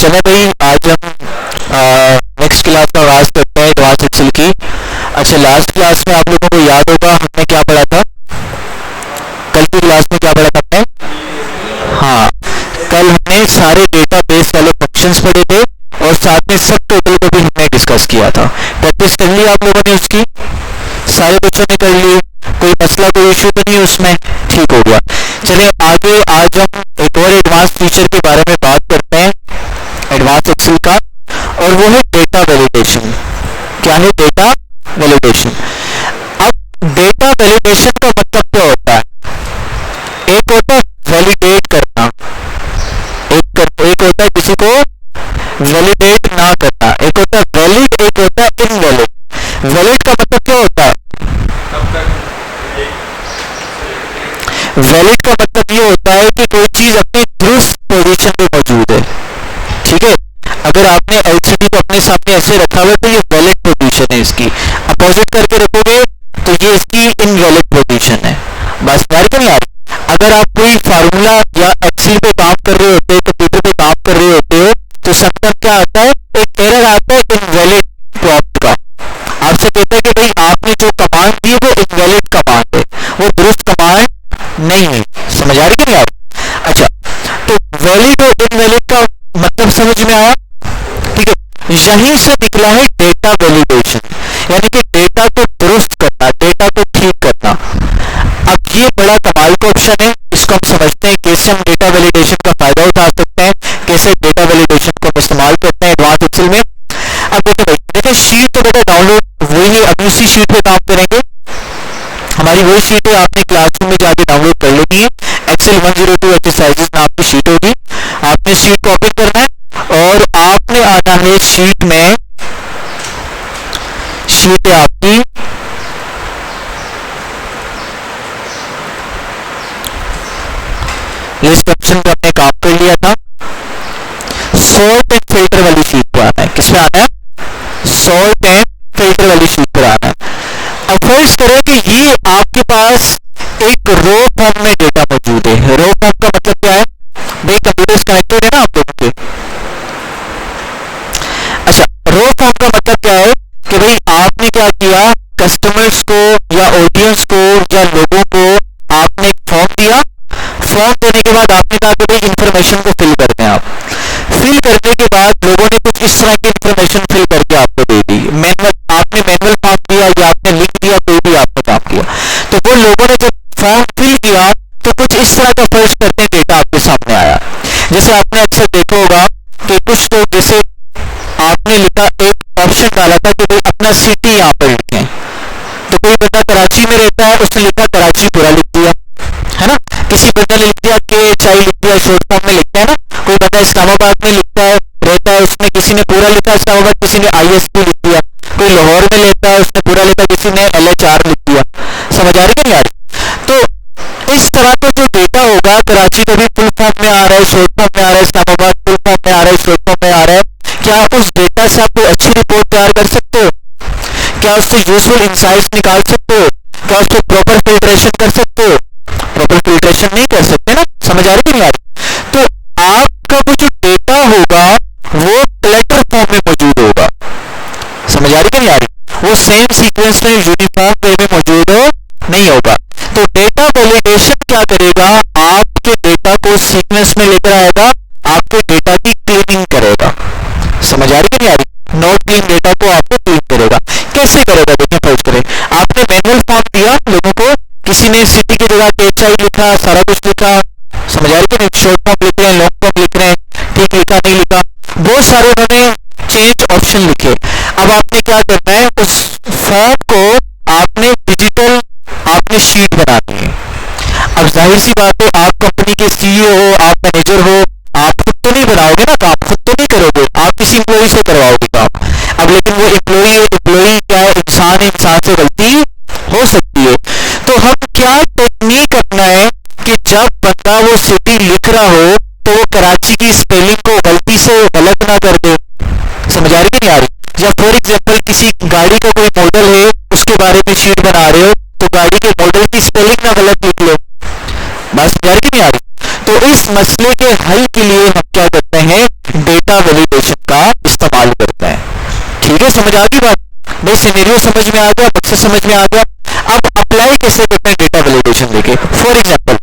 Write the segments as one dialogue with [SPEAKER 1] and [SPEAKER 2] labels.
[SPEAKER 1] चलो भाई, आज हम नेक्स्ट क्लास का आगाज करते हैं एडवांस एक्सेल की। अच्छा, लास्ट क्लास में आप लोगों को याद होगा हमने क्या पढ़ा था? कल की क्लास में क्या पढ़ा था हमने? हाँ, कल हमने सारे डेटाबेस वाले फंक्शंस पढ़े थे और साथ में सब टोटल को भी हमने डिस्कस किया था। प्रैक्टिस कर ली आप लोगों ने उसकी? सारे बच्चों ने कर ली? कोई मसला, कोई इशू तो नहीं उसमें? ठीक हो गया। चलिए आगे, आज हम एक और एडवांस फीचर के बारे में बात करते हैं एडवांस एक्सेल का, और वो है डेटा वैलिडेशन। क्या है डेटा वैलिडेशन? अब डेटा वैलिडेशन का मतलब क्या होता है? एक होता है वैलिडेट करना, एक होता है किसी को वैलिडेट ना करना, एक होता है वैलिड, एक होता है इनवैलिड। वैलिड का मतलब क्या होता है? वैलिड का मतलब ये होता है कि कोई चीज अपनी दुरुस्त पोजीशन पे मौजूद है। ठीक है, अगर आपने एलसीडी को अपने सामने ऐसे रखा हुआ तो ये वैलिड पोजीशन है इसकी। अपोजिट करके रखोगे तो ये इसकी इनवैलिड पोजीशन है। बस यार क्यों यार, अगर आप कोई फार्मूला या एक्सेल पे काम कर रहे होते हो, कंप्यूटर पे काम कर रहे होते हो, तो समटाइम क्या आता है, एक एरर आता है इनवैलिड प्रॉम्प्ट का। आपसे कहता है कि भाई आपने जो कमांड दी है वो इनवैलिड कमांड है, वो दुरुस्त कमांड नहीं है। समझ आ रही है आप? अच्छा, तो वैलिड और इनवैलिड का मतलब समझ में आया? ठीक है, यहीं से निकला है डेटा वैलिडेशन, यानी कि डेटा को दुरुस्त करना, डेटा को ठीक करना। अब ये बड़ा कमाल का ऑप्शन है, इसको हम समझते हैं कैसे हम डेटा वैलिडेशन का फायदा उठा सकते हैं, कैसे डेटा वैलिडेशन को इस्तेमाल करते हैं एडवांस एक्सेल में। अब देखिए शीट तो बेटा डाउनलोड वही है, अभी उसी शीट पे काम करेंगे। हमारी वही शीट है, आपने क्लासरूम में जाके डाउनलोड कर लेनी है। एक्सेल 102 एक्सरसाइजेस नाम की शीट होगी, आपने शीट को ओपन करना है और आपने आना है शीट में। शीट है आपकी लिस्ट ऑप्शन पे हमने काम कर लिया था। सॉर्ट एंड फिल्टर वाली शीट पर आना है। किस पे आना है? सॉर्ट एंड फिल्टर वाली शीट पर आना है। अब फर्ज करें कि ये आपके पास एक रो फॉर्म में डेटा मौजूद है। रो फॉर्म का मतलब क्या है भाई? कंप्यूटर कनेक्टेड है ना आप लोगों के? अच्छा, रो फॉर्म का मतलब क्या है कि भाई आपने क्या किया, कस्टमर्स को या ऑडियंस को या लोगों को आपने एक फॉर्म दिया। फॉर्म देने के बाद आपने कहा कि भाई इंफॉर्मेशन को फिल करते हैं आप। फिल करने के बाद लोगों ने कुछ इस तरह की इंफॉर्मेशन फिल करके आपको दे दी। मैनुअल, आपने मैनुअल फॉर्म दिया या आपने लिख दिया, कोई भी आपने काम किया, तो वो लोगों ने जब फॉर्म फिल किया तो कुछ इस तरह का फर्ज करते डेटा आपके सामने आया। जैसे आपने अक्सर देखा होगा कि कुछ लोग, जैसे आपने लिखा, एक ऑप्शन डाला था कि भाई अपना सिटी यहाँ पर लिखें, तो कोई बंदा कराची में रहता है, उसने लिखा कराची पूरा लिख दिया, है ना। किसी बंदे ने लिख दिया कि चाय लिख दिया, शॉर्ट फॉर्म में लिखता है ना। कोई बंदा इस्लामाबाद में लिखता है, रहता है, उसने किसी ने पूरा लिखा इस्लामाबाद, किसी ने ISP लिख दिया। कोई लाहौर में लेता है, उसने पूरा लिखा, किसी ने LHR लिख दिया। समझ आ रही है नहीं यार? तो इस तरह का जो डेटा होगा, कराची का भी फुल फॉर्म में आ रहा है, शॉर्ट फॉर्म में आ रहा है, इस्लामाबाद फुल फॉर्म में आ रहा है, शॉर्ट फॉर्म में आ रहा है। क्या आप उस डेटा से आप कोई अच्छी रिपोर्ट तैयार कर सकते हो? क्या उससे यूजफुल इंसाइट्स निकाल सकते हो? क्या उसको प्रॉपर फिल्ट्रेशन कर सकते हो? प्रॉपर फिल्ट्रेशन नहीं कर सकते ना। समझ आ रही है यार? तो आपका वो जो डेटा होगा वो प्लेटर फॉर्म में मौजूद होगा। समझ आ रही है यार? वो सेम सीक्वेंस में यूनिफॉर्म वे में मौजूद हो नहीं होगा। तो डेटा वैलिडेशन क्या करेगा, आपके डेटा को सीक्वेंस में लेकर आएगा, आपके डेटा की क्लीनिंग करेगा। समझ आ रही है यार? नोट क्लीन डेटा को आपको क्लीन करेगा। कैसे करेगा? देखिए, फर्ज करें आपने मैनुअल फॉर्म दिया लोगों को, किसी ने सिटी की जगह HI लिखा, सारा कुछ लिखा। समझ आ रही है? शॉर्ट फॉर्म लिख रहे हैं, लॉन्ग फॉर्म लिख रहे हैं, ठीक लिखा नहीं लिखा, बहुत सारे उन्होंने चेंज ऑप्शन लिखे। अब आपने क्या करना है, उस फॉर्म को आपने डिजिटल, आपने शीट बनानी है। अब जाहिर सी बात है, आप कंपनी के CEO हो, आप मैनेजर हो, आप खुद तो नहीं बनाओगे ना काम, खुद तो नहीं करोगे, आप किसी एम्प्लॉय से करवाओगे काम। अब लेकिन वो एम्प्लॉय क्या है, इंसान है, इंसान से गलती हो सकती है। तो हम क्या टेक्निक अपना है कि जब बंदा वो सिटी लिख रहा हो तो वो कराची की स्पेलिंग को गलती से गलत ना कर दे। समझ आ रही है नहीं आ रही? या फॉर एग्जाम्पल किसी गाड़ी का कोई मॉडल है, उसके बारे में शीट बना रहे हो, तो गाड़ी के मॉडल की स्पेलिंग ना गलत लिख लो। बात समझ आ रही है नहीं आ रही? तो इस मसले के हल के लिए हम क्या करते हैं, डेटा डेटा वैलिडेशन का इस्तेमाल करते हैं। ठीक है, समझ आ गई बात? भाई सिनेरियो समझ में आ गया, मकसद समझ में आ गया। अब अप्लाई कैसे करते हैं डेटा वैलिडेशन देखिए। फॉर एग्जांपल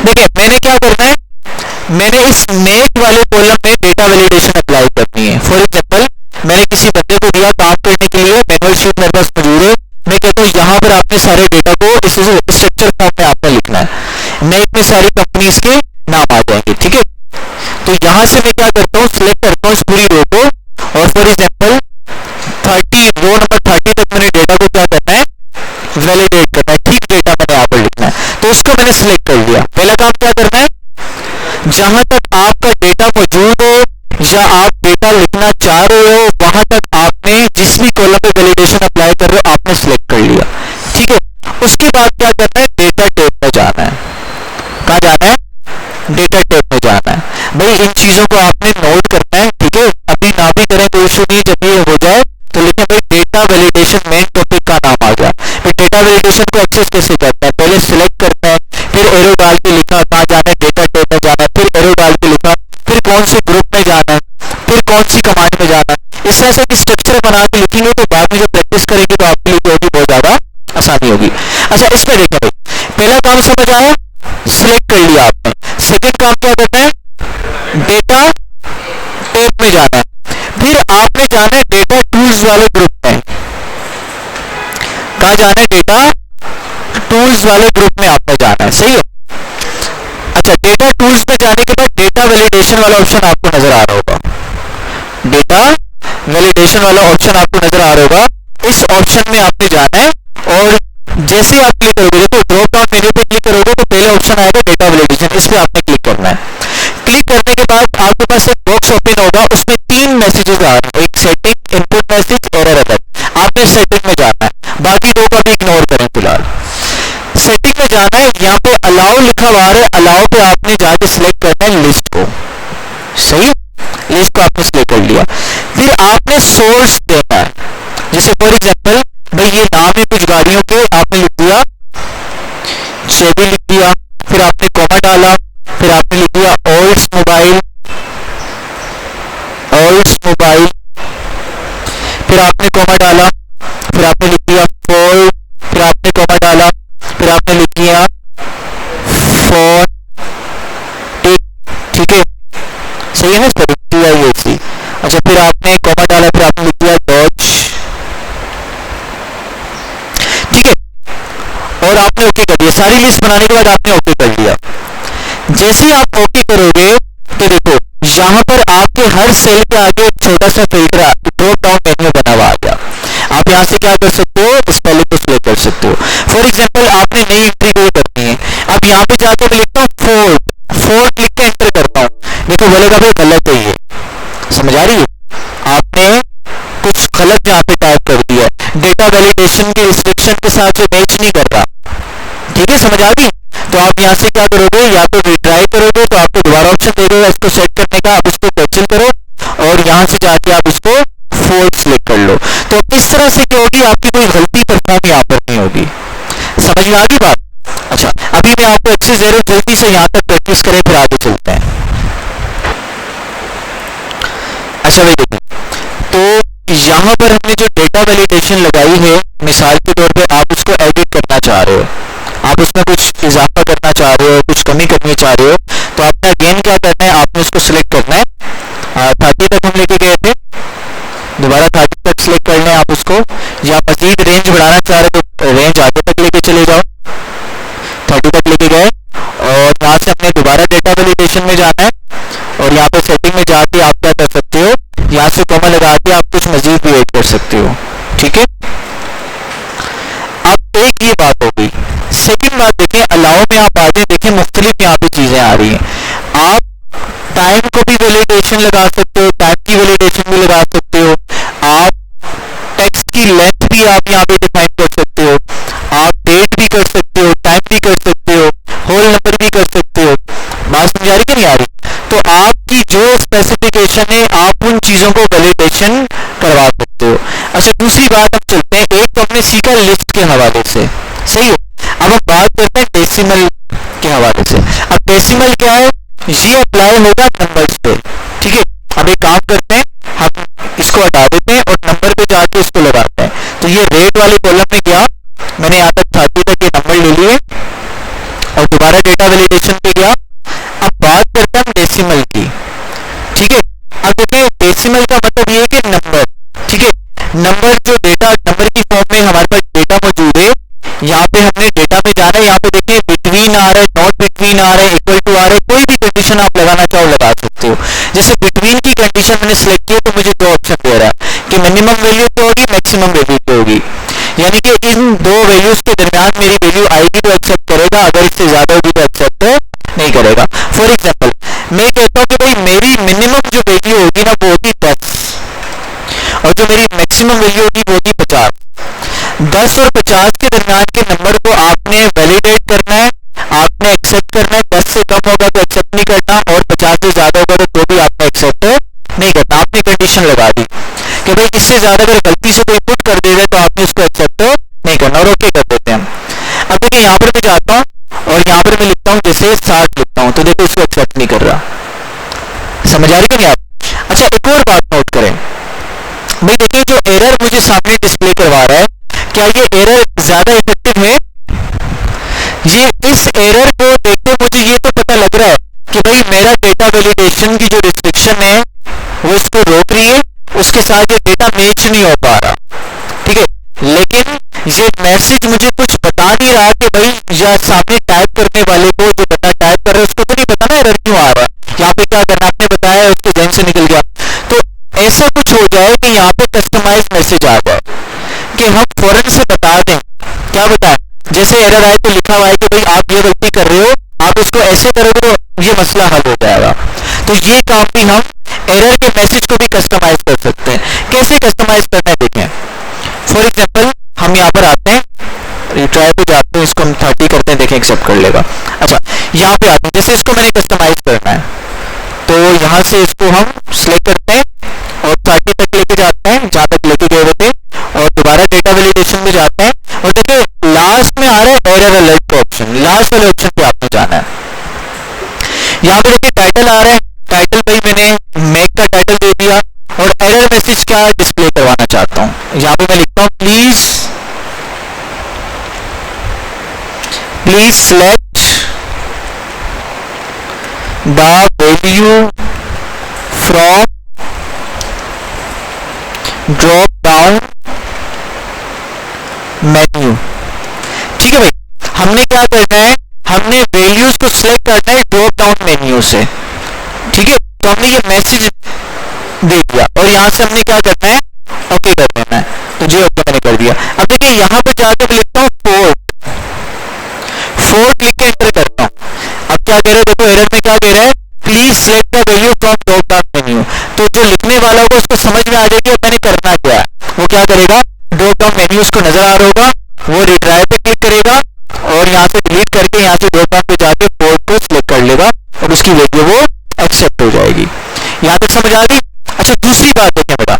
[SPEAKER 1] देखिए, मैंने क्या करना है, मैंने इस मेक वाले कॉलम में डेटा वैलिडेशन अप्लाई करनी है। फॉर एग्जांपल मैंने किसी बंदे को दिया काम करने के लिए, मैनुअल शीट मेरे पास मौजूद है, मैं कहता हूँ यहाँ पर आपने सारे डेटा को इस स्ट्रक्चर फॉर्म में आपने लिखना है, मेक में सारी कंपनीज के नाम आ जाएंगे। ठीक है, तो यहाँ से मैं क्या करता हूँ, सिलेक्ट करता हूँ इस पूरी रो को, और फॉर एग्जाम्पल 30 रो नंबर 30 तक मैंने डेटा को क्या करना है, वैलिडेट करना है। ठीक डेटा मैंने यहाँ पर लिखना है, तो उसको मैंने सिलेक्ट कर लिया। पहला काम क्या करना है, जहां तक आपका डेटा मौजूद हो या आप डेटा लिखना चाह रहे हो, वहां तक आपने जिस भी कॉलम पे वैलिडेशन अप्लाई कर रहे हो आपने सिलेक्ट कर लिया। ठीक है, उसके बाद क्या करना है, डेटा टाइप में जाना है। कहाँ जाना है, डेटा टाइप में जाना है। भाई इन चीजों को आपने नोट करना है। ठीक है, अभी ना भी करें कोई इशू नहीं, जब ये हो जाए तो लिखें भाई डेटा वैलिडेशन मेन टॉपिक का नाम आ गया। फिर डेटा वैलिडेशन को एक्सेस कैसे करना है, पहले सिलेक्ट करना है, फिर एरो डाल के लिखा कहाँ जाना है, डेटा टाइप में जाना है, फिर एरो डाल के लिखा, फिर कौन से ग्रुप में जाना है, फिर कौन सी कमांड में जाना है। इस तरह से एक स्ट्रक्चर बना के लिखेंगे तो बाद में जब प्रैक्टिस करेंगे तो आपके लिए बहुत ज्यादा आसानी होगी। अच्छा, इसमें देखा भाई, पहला काम समझ आया, सिलेक्ट कर लिया आपने। सेकेंड काम क्या करना है, डेटा टाइप में जाना है, फिर आपने जाना है डेटा टूल्स वाले ग्रुप में। कहा जाना है, डेटा टूल्स वाले ग्रुप में आपने जाना है। सही है। अच्छा, डेटा टूल्स में जाने के बाद डेटा वैलिडेशन वाला ऑप्शन आपको नजर आ रहा होगा, डेटा वैलिडेशन वाला ऑप्शन आपको नजर आ रहा होगा। इस ऑप्शन में आपने जाना है, और जैसे ही आप क्लिक करोगे तो ड्रॉप डाउन मेन्यू पे क्लिक करोगे तो पहले ऑप्शन आएगा डेटा वैलिडेशन, इस पे आपने क्लिक करना है। क्लिक करने के बाद आपके पास एक बॉक्स ओपन होगा, उसमें 3 मैसेजेस आ रहे हैं, एक setting, input message, error other. आपने सेटिंग में जाना है, बाकी दो का भी इग्नोर करें फिलहाल। सेटिंग में जाना है, यहाँ पे अलाउ लिखा हुआ है, अलाउ पे आपने जाके सिलेक्ट करना है लिस्ट को। सही, लिस्ट को आपने सिलेक्ट कर लिया। फिर आपने सोर्स देना है, जैसे फॉर एग्जांपल भाई ये नाम है कुछ गाड़ियों के, आपने लिख दिया चेवी लिख दिया, फिर आपने कॉमा डाला, फिर आपने लिख दिया ओल्ड्स मोबाइल, ओल्ड्स मोबाइल, फिर आपने कॉमा डाला, फिर आपने लिख दिया फोर्ड, फिर आपने कॉमा डाला, फिर आपने लिख दिया फोन। ठीक है, सही है ना, TIAC। अच्छा, फिर आपने कॉमा डाला, फिर आपने लिख दिया डॉज। ठीक है, और आपने ओके कर दिया। सारी लिस्ट बनाने के बाद आपने ओके कर दिया। जैसे ही आप ओके करोगे तो देखो यहाँ पर आपके हर सेल के आगे एक छोटा सा फिल्टर ड्रॉप डाउन मेन्यू बना हुआ आ गया। आप यहाँ से क्या कर सकते हो, स्पेलिंग को सिलेक्ट कर सकते हो। फॉर एग्जांपल आपने नई एंट्री कोई करनी है, अब यहाँ पे जाकर मैं लिखता हूँ फोर्ट, फोर्ट लिख के एंटर करता हूँ, देखो बोलेगा भाई गलत है ये। समझ आ रही है, आपने कुछ गलत यहाँ पे टाइप कर दिया, डेटा वैलिडेशन के रिस्ट्रिक्शन के साथ जो मैच नहीं कर रहा। ठीक है, समझ आ गई। तो आप यहाँ से क्या करोगे, या तो रिट्राई करोगे तो आपको दोबारा ऑप्शन दे देगा इसको सेट करने का, आप उसको कैंसिल करो और यहाँ से जाके आप इसको फोर्ट सिलेक्ट कर लो। तो इस तरह से क्या होगी, आपकी कोई गलती परफॉर्म यहाँ पर नहीं होगी। समझ में आ गई बात। अच्छा, अभी मैं आपको अच्छे से जल्दी से यहाँ तक प्रैक्टिस करें, फिर आगे चलते हैं। अच्छा भाई देखिए, तो यहाँ पर हमने जो डेटा वैलिडेशन लगाई है, मिसाल के तौर पे आप उसको एडिट करना चाह रहे हो, आप उसमें कुछ इजाफा करना चाह रहे हो, कुछ कमी करनी चाह रहे हो, तो आपने अगेन क्या करना है, आपने उसको सिलेक्ट करना है। 30 तक हम लेके गए थे, दोबारा 30 तक सिलेक्ट कर लें आप उसको, या मजीद रेंज बढ़ाना चाह रहे तो रेंज आगे तक लेके चले जाओ, 30 तक लेके गए, और यहाँ से हमने दोबारा डेटा वैलिडेशन में जाना है, और यहाँ पे सेटिंग में जाके आप क्या कर सकते हो, यहाँ से कॉमा लगा के आप कुछ मजीद भी ऐड कर सकते हो। ठीक है, अब एक ये बात हो गई। सेकंड बात देखिए, अलाउ में आप आगे देखें मुख्तलिफ यहाँ पे चीजें आ रही हैं। आप टाइम को भी वैलिडेशन लगा सकते हो, टाइम की वैलिडेशन भी लगा सकते हो, आप टेक्स्ट की लेंथ भी आप यहाँ पे डिफाइन कर सकते हो, आप डेट भी कर सकते हो, टाइम भी कर सकते हो, होल नंबर भी कर सकते हो। बात समझ आ रही कि नहीं आ रही? तो आपकी जो स्पेसिफिकेशन है आप उन चीजों को वैलिडेशन करवा सकते हो। अच्छा, दूसरी बात अब चलते हैं, एक तो हमने सीखा लिस्ट के हवाले से, सही है। अब हम बात करते हैं डेसिमल के हवाले से। अब डेसिमल क्या है, ये अप्लाई होगा नंबर्स पे। ठीक है, अब एक काम करते हैं, हम इसको हटा देते हैं और नंबर पे जाके इसको लगाते हैं। तो ये रेट वाले कॉलम में गया, मैंने यहाँ तक 30 तक ये नंबर ले लिए और दोबारा डेटा वैलिडेशन पे गया। अब बात करते हैं डेसिमल की। ठीक है, अब देखिए डेसिमल का मतलब ये है कि नंबर, ठीक है, नंबर जो डेटा नंबर की फॉर्म में हमारे पास डेटा मौजूद है, यहाँ पे हमने डेटा पे जाना है, यहाँ पे देखिए बिटवीन आ रहा है, नॉट बिटवीन आ रहा है, इक्वल टू आ रहा है, कोई भी कंडीशन आप लगाना चाहो लगा सकते हो। जैसे बिटवीन की कंडीशन मैंने सिलेक्ट की तो मुझे दो ऑप्शन दे रहा है कि मिनिमम वैल्यू क्या होगी, मैक्सिमम वैल्यू क्या होगी, यानी कि इन दो वैल्यूज के दरमियान मेरी वैल्यू आएगी तो एक्सेप्ट करेगा, अगर इससे ज्यादा होगी तो एक्सेप्ट नहीं करेगा। फॉर एग्जाम्पल मैं कहता हूँ कि भाई मेरी मिनिमम जो वैल्यू होगी ना वो होगी 10 और जो मेरी मैक्सिमम वैल्यू होगी वो होगी 50। 10 और 50 के दरमियान के नंबर को आपने वैलिडेट करना है, आपने एक्सेप्ट करना है। 10 से कम होगा तो एक्सेप्ट नहीं करना और 50 से ज्यादा होगा तो भी आपने एक्सेप्ट नहीं करना। आपने कंडीशन लगा दी कि भाई इससे ज्यादा अगर गलती से कोई पुट कर दे तो आपने उसको एक्सेप्ट नहीं करना और ओके कर देते हैं। अब देखिए यहाँ पर मैं जाता हूँ और यहाँ पर मैं लिखता हूँ जैसे 60 लिखता हूँ तो देखो इसको एक्सेप्ट नहीं कर रहा। समझ आ रही कि नहीं आप? अच्छा एक और बात नोट करें भाई, देखिए जो एरर मुझे सामने डिस्प्ले करवा रहा है, क्या ये एरर ज्यादा इफेक्टिव है? ये इस एरर को देखते मुझे ये तो पता लग रहा है कि भाई मेरा डेटा वैलिडेशन की जो रिस्ट्रिक्शन है वो इसको रोक रही है, उसके साथ ये डेटा मैच नहीं हो पा रहा। ठीक है, लेकिन ये मैसेज मुझे कुछ बता नहीं रहा कि भाई या सामने टाइप करने वाले को जो बता टाइप कर रहा है उसको तो नहीं पता ना एरर क्यों आ रहा है। यहाँ पे क्या करना आपने बताया उसके जहन से निकल गया। तो ऐसा कुछ हो जाए कि यहाँ पे कस्टमाइज मैसेज आ जाए कि हम फौरन से बता दें, क्या बताएं, जैसे एरर आए तो लिखा हुआ है कि भाई आप ये गलती कर रहे हो, आप इसको ऐसे करोगे तो ये मसला हल हो जाएगा। तो ये काम भी हम एरर के मैसेज को भी कस्टमाइज कर सकते हैं। कैसे कस्टमाइज करना है देखें। फॉर एग्जाम्पल हम यहाँ पर आते हैं, रिट्राई पे जाते हैं, इसको हम 30 करते हैं, देखें एक्सेप्ट कर लेगा। अच्छा यहाँ पे आते हैं, जैसे इसको मैंने कस्टमाइज करना है तो यहाँ से इसको हम सिलेक्ट करते हैं और 30 तक लेके जाते हैं जहां तक लेके गए हुए थे और दोबारा डेटा वैलिडेशन में जाते हैं और देखिए लास्ट में आ रहा है एरर अलर्ट का ऑप्शन, लास्ट वाले ऑप्शन पे आपने जाना है। यहाँ पे देखिए टाइटल आ रहा है, टाइटल भाई मैंने मेक का टाइटल दे दिया और एरर मैसेज क्या डिस्प्ले करवाना चाहता हूँ। यहाँ पे मैं लिखता हूँ please select the value from drop down menu. ठीक है भाई, हमने क्या करना है, हमने वैल्यूज को सिलेक्ट करना है ड्रॉप डाउन मेन्यू से। ठीक है, तो हमने ये मैसेज दे दिया और यहां से हमने क्या करना है, ओके कर देना है। तो जी ओके मैंने कर दिया। अब देखिए यहां पर जाकर मैं लिखता हूँ फोर्ट लिख के एंटर करता हूँ। अब क्या कह रहे हैं, देखो एरर में क्या कह रहा है, please select the value from drop down menu. तो जो लिखने वाला होगा उसको समझ में आ जाएगी मैंने करना क्या है। वो क्या करेगा, ड्रॉप डाउन मेन्यू उसको नजर आ रहा होगा, वो रिट्राई पे क्लिक करेगा और यहाँ से डिलीट करके यहाँ से ड्रॉप डाउन पे जाके पोर्ट को सिलेक्ट कर लेगा और उसकी वैल्यू वो एक्सेप्ट हो जाएगी। यहाँ तक समझ आ गई? अच्छा दूसरी बात देखें बेटा,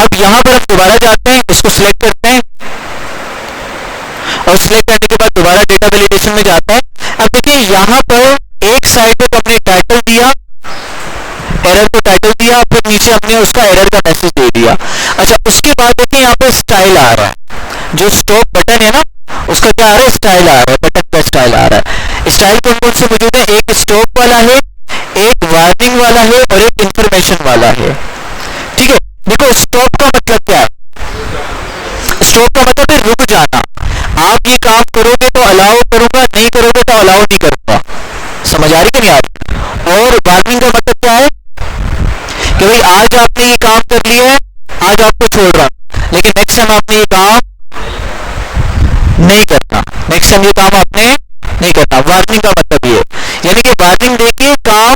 [SPEAKER 1] अब यहाँ पर हम दोबारा जाते हैं, इसको सिलेक्ट करते हैं और सिलेक्ट करने के बाद दोबारा डेटा वैलिडेशन में जाता है। अब देखिए यहाँ पर एक साइड पे तो हमने टाइटल दिया, एरर को टाइटल दिया, फिर नीचे हमने उसका एरर का मैसेज दे दिया। अच्छा उसके बाद देखिए यहाँ पे स्टाइल आ रहा है, जो स्टॉप बटन है ना उसका क्या आ रहा है, स्टाइल आ रहा है, बटन का स्टाइल आ रहा है। स्टाइल कौन कौन से मौजूद है, एक स्टॉप वाला है, एक वार्निंग वाला है और एक इंफॉर्मेशन वाला है। ठीक है, देखो स्टॉप का मतलब क्या है, स्टॉप का मतलब है रुक जाना। आप ये काम करोगे तो अलाउ करूंगा, नहीं करोगे तो अलाउ नहीं करूंगा। समझ आ रही कि नहीं आ रही? और वार्निंग का मतलब क्या है कि भाई आज आपने ये काम कर लिया है, आज आपको छोड़ रहा हूं, लेकिन नेक्स्ट टाइम आपने ये काम नहीं करना, नेक्स्ट टाइम ये काम आपने नहीं करना। वार्निंग का मतलब ये, यानी कि वार्निंग देके काम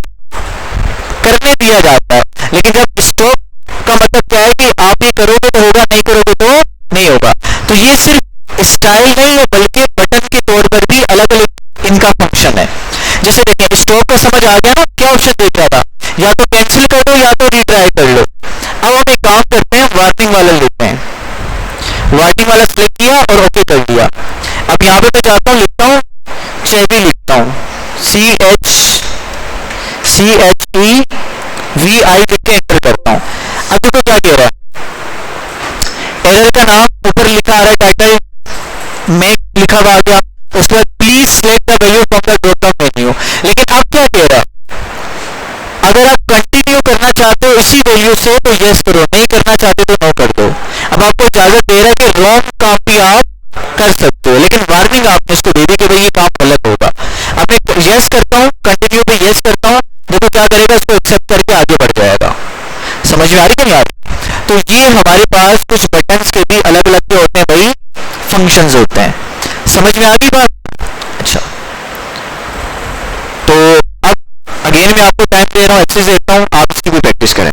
[SPEAKER 1] करने दिया जाता है, लेकिन जब स्टॉप का मतलब क्या है कि आप ये करोगे तो होगा, नहीं करोगे तो नहीं होगा। तो ये सिर्फ स्टाइल नहीं है बल्कि बटन के तौर पर भी अलग अलग इनका फंक्शन है। जैसे देखिए स्टॉप का समझ आ गया ना, क्या ऑप्शन देख रहा था, या तो कैंसिल कर दो या तो रिट्राई कर लो। अब हम एक काम करते हैं, वार्निंग वाला लेते हैं, वार्निंग वाला सिलेक्ट किया और ओके कर दिया। अब यहाँ पे मैं जाता हूँ, लिखता हूँ चेबी, लिखता हूँ CHEVI लिख के एंटर करता हूं। अब देखो क्या कह रहा है, एरर का नाम ऊपर लिखा आ रहा है, टाइटल मेक लिखा हुआ आ गया, उसके बाद please select the value from the drop down menu. लेकिन अब क्या कह रहा है, अगर आप कंटिन्यू करना चाहते हो इसी वैल्यू से तो यस करो, नहीं करना चाहते तो नो कर दो। अब आपको इजाजत दे रहा है कि रॉन्ग काम भी आप कर सकते हो, लेकिन वार्निंग आपने इसको दे दी कि भाई ये काम गलत होगा। अब मैं यस करता हूँ, कंटिन्यू पे यस करता हूँ, देखो क्या करेगा, इसको एक्सेप्ट करके आगे बढ़ जाएगा। समझ में आ रही कि नहीं आ रही? तो ये हमारे पास कुछ बटन्स के भी अलग अलग होते हैं भाई, फंक्शंस होते हैं। समझ में आ गई बात? अच्छा, तो अब अगेन मैं आपको टाइम दे रहा हूँ, एक्सेस देता हूँ, आप इसकी भी प्रैक्टिस करें।